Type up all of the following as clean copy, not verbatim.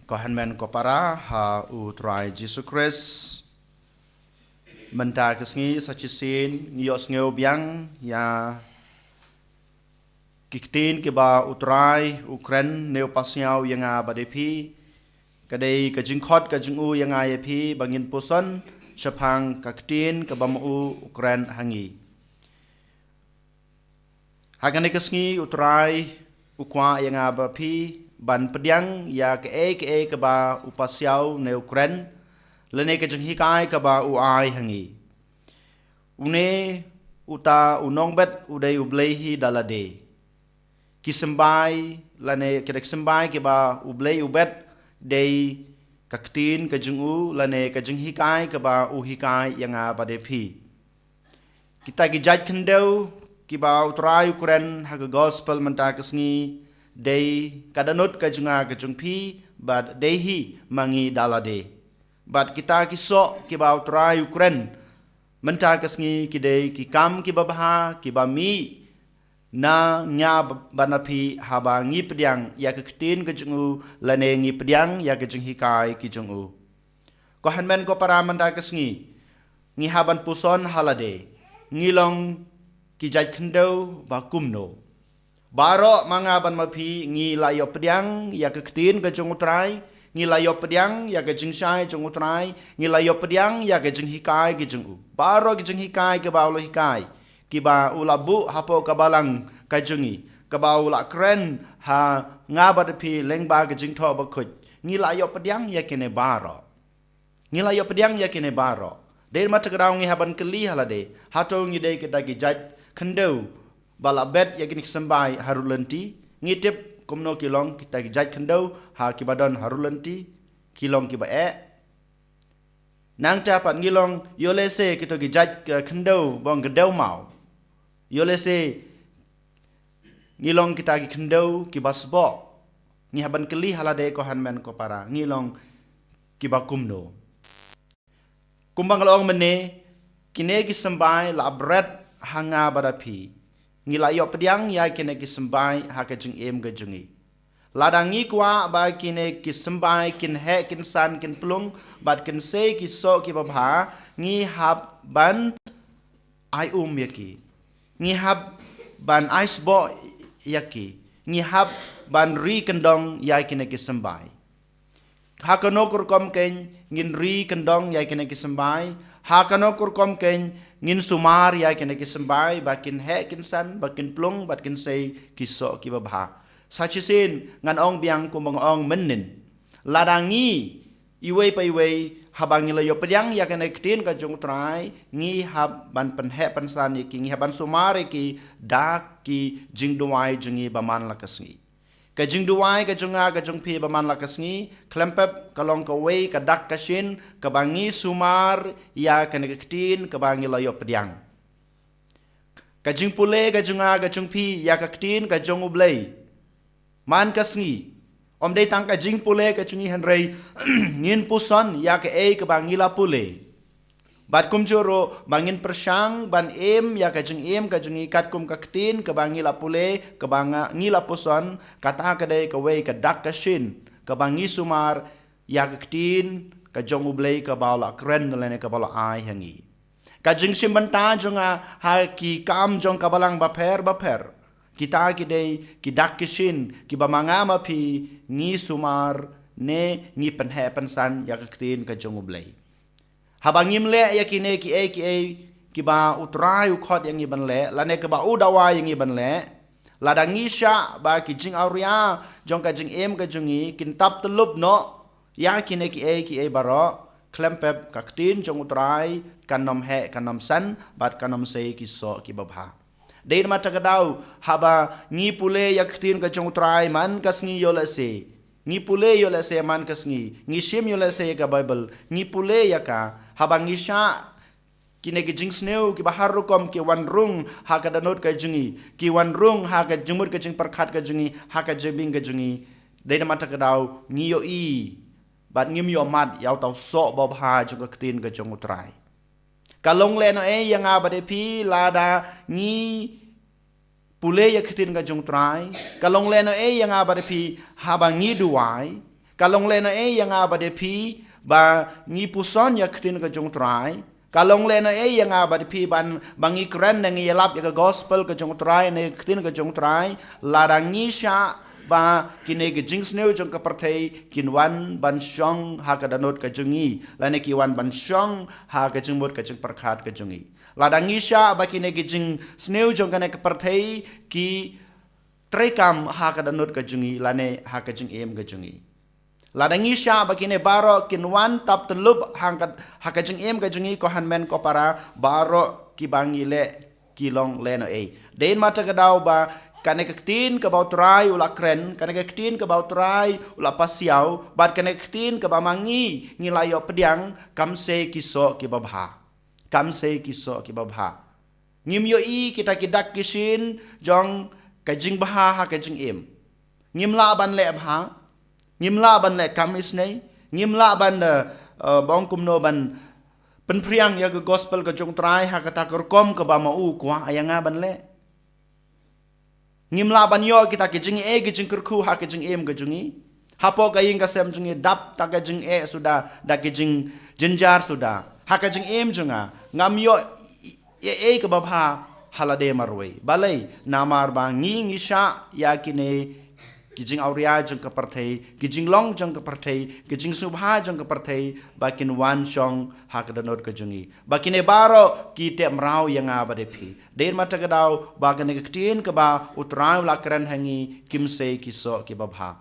Kohanmen kopara ha utrai Jesus Christ menta kesngi sachisin ngiyos ngeu biang ya kiktin ke ba utrai Ukraine neu pasnyau yang badepi kadai kajingkhot kajingu yang yepi bangin puson sepang kaktin ke bamu Ukraine hangi hagane kesngi utrai ukwa yang bapi ban pediang ya ke ba upasiau ne Ukraine lene ke jenghi kai ke ba uai hangi une uta unong bet udai ublehi dalade kisembai lane kedek sembai ke ba ublei ubet dei kaktin ke jengu lane ke jenghi kai ke ba uhikai yang badepi kita gijat kendau ki ba utrai Ukraine haga gospel menta kesngi day kadanut kajunga kajungpi bad dehi mangi dalade bad kita kisok ki ba utrai Ukraine menta kesngi ki day ki kam ki babaha ki bami na nya banapi haba ngi pediang ya keketin kajungu lane ngi pediang ya kajunghi kai ki jungu ko hanmen ko para menta kesngi ngi haban puson halade ngilong ki jaj kendo ba kumno Baro manga ban mapi ngi layo pediang ya keketin ke jung utrai ngi layo pediang ya ke jing shai jung utrai ngi layo pediang ya ke jing hikai ke jung u baro ke jing hikai ke baulo hikai ki ba ulabu hapo kabalang ka jungi ke baula kren ha ngaba de pi lengba ke jing tho ba khut ngi layo pediang ya kene baro ngi layo pediang ya kene baro de mata grau ngi haban keli halade hato ngi de ke dagi jaj kendo balabet ya kini sembai harulanti ngitip kumno kilong kita gijat kendau ha kibadan harulanti kilong kiba nang tapat ngilong yolese kita gijat kendau bong gedau mau yolese ngilong kita gi kendau kibasbo ngi haban keli halade ko hanmen ko para ngilong kiba kumno kumbang long mene kine gi sembai labret hanga barapi Ngila pediang ya kene kisembai ha ke jing em ke jungi ladangi kwa ba kine kisembai kin he kin san kin plung bat kin se ki so ki babha ngi hab ban ai yaki ngi hab ban ice bo yaki ngi hab ban ri kendong ya kine kisembai ha kono kur kom ken ngin ri kendong ya kine kisembai ha kono kur kom ken ngin sumar ya kene kisembai bakin he kin san bakin plung bakin sei kiso ki babha sachisin ngan ong biang kumbang ong menin ladangi iwe pa iwe habang ila yo pediang ya kene ktin ka jung trai ngi hab ban pen he pan san ki ngi haban sumar ki dak ki jingduai jungi baman lakasngi ka jingduai ka junga ka jungpi baman lakasngi klempep kalong ka we ka dak ka shin ka bangi sumar ya ka negaktin ka bangi layo pediang ka jingpule ka junga ka jungpi ya ka ktin ka jong ublei man kasngi om dei tang ka jingpule ka jungi hanrei ngin puson ya ka ka bangi la pule bat kum joro bangin persang ban em ya ka jungi kat kum ka ktin ka bangi la pule ka banga ngila puson kata ka dei ka we ka dak ka shin ka bangi sumar ya ka ktin ka jong ublei ka bala kren lene ka bala ai hangi ka jing simbanta jonga ha ki kam jong ka balang baper kita ki dei ki dak ki shin ki bamanga ma pi ngi sumar ne ngi penhe pensan ya ka ktin ka jong ublei habangim le ya kine ki ba utrai ukhot yang iban le lane ke ba udawa yang iban le ladangi sha ba ki jing auria jong ka jing em ka jungi kin tap telub no ya kine ki baro klempep ka ktin jong utrai kanom he kanom san bat kanom sei ki so ki babha dein mata kadau haba ngi pule ya ktin ka jong utrai man kasngi yolase ngi pule yolase man kasngi ngi shim yolase ka bible ngi pule ya ka habang isya kine ki jing sneu ki bahar rukom ki wan rung ha ka danot ka jungi ki wan rung ha ka jumur ka jing perkhat ka jungi ha ka jebing ka jungi dei mata ka dau ngi yo i bat ngim yo mat yaw taw so bob ha jung ka ktin ka jong utrai kalong le no yang abade pi lada ngi pule ya ktin ka jong utrai kalong le no yang abade pi habang ngi duai kalong le na yang abade pi ba ngi puson ya ktin ka jong trai kalong le na yang abade pi ban bangi kren ngi yalap ya gospel ka jong trai ne ktin ka jong trai larangi sha ba kine ke jing sneu jong ka parthei kinwan ban shong ha ka danot ka jungi lane ki wan ban shong ha ka jingmut ka jing parkhat ka jungi ladangi sha ba kine ke jing sneu jong ka ne ka parthei ki trekam ha ka danot ka jungi lane ha ka jing em ka jungi ladangi sha ba kine baro kinwan tap telub ha ka jing em ka jungi ko hanmen ko para baro ki bangile kilong leno den mata ka daw ba kane kektin ke bau trai ula kren kane kektin ke bau trai ula pasiau bat kane kektin ke bamangi ngilayo pediang kamse kiso ki babha kamse kiso ki babha ngimyo i kita kidak kisin jong kajing baha ha kajing em ngimla ban le bha ngimla ban le kamis nei ngimla ban bong kumno ban penpriang ya ke gospel ke jong trai ha kata kerkom ke bama u kwa ayanga ban le ngimla ban yo kita kijing kijing kerku ha kijing em kejungi hapo kaying kasem jungi dap ta kijing sudah da kijing jenjar sudah ha kijing em junga ngam yo ke babha halade marwei balai namar ba ngi sha ya kine kijing auria jung ka parthei kijing long jung ka parthei kijing subha jung ka parthei bakin wan shong ha ka danot ka jungi bakine baro ki te mrau yang abade phi den mata ka daw bakane ka tin ka ba utrau la kran hangi kimse kiso ki babha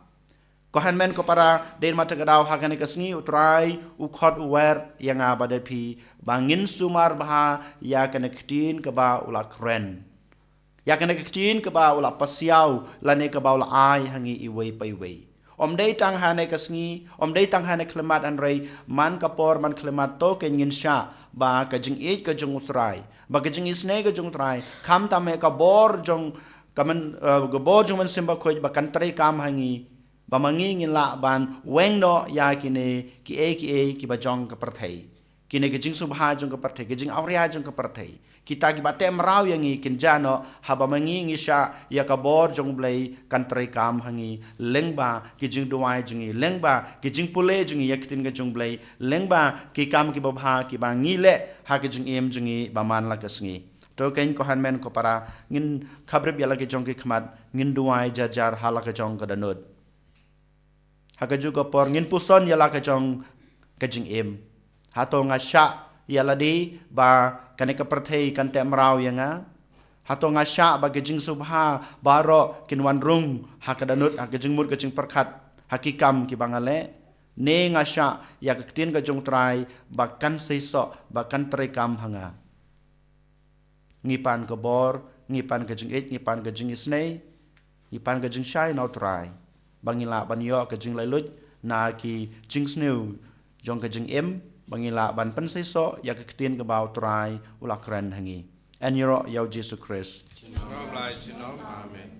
ko hanmen ko para den mata ka daw ha kane ka sngi utrai u khot uwer yang abade phi bangin sumar bha ya kane tin ka ba ula kren ya kena kecin ke bau la pasiau lane ke bau la ai hangi iwei pai wei om dei tang hane kasngi om dei tang hane klemat an rei man kapor man klemat to ke ngin sha ba ka jing e ka jung usrai ba ka jing isne ka jung trai kham tam he ka bor jong kaman go bor jong man simba khoj ba kan tre kam hangi ba mangi ngin la ban weng no ya kine ki e ki ba jong ka parthei kine ke jing subha jong ka parthei ke jing auria jong ka parthei kita ki bate mrau yang ikin jano haba mangi ngisha ya ka bor jong blai kantre kam hangi lengba ki jing duai jingi lengba ki jing pule jingi yaktin ka jong blai lengba ki kam ki babha ki bangi le ha ki jing em jingi baman la kasngi to kain ko hanmen ko para ngin khabrib ya la ki jong ki khmat ngin duai jajar hala ka jong ka danod ha ka ju ko por ngin puson ya la ka jong ka jing em ha to ngasha ya ladi ba kane ka parthei kan te mrau yanga hato ngasha ba gejing subha baro kinwan rung ha ka danut ha gejing mur gejing perkhat hakikam ki bangale ne ngasha ya ka tin ka jong trai ba kan seiso ba kan tre kam hanga ngipan ka bor ngipan gejing ngipan gejing isnei ngipan gejing shai nau trai bangila banyo gejing lailut na ki jing sneu jong gejing em bangila ban pen seiso ya ke tin ke bau trai ula kran hangi en yoro yau Jesus Christ. Amen.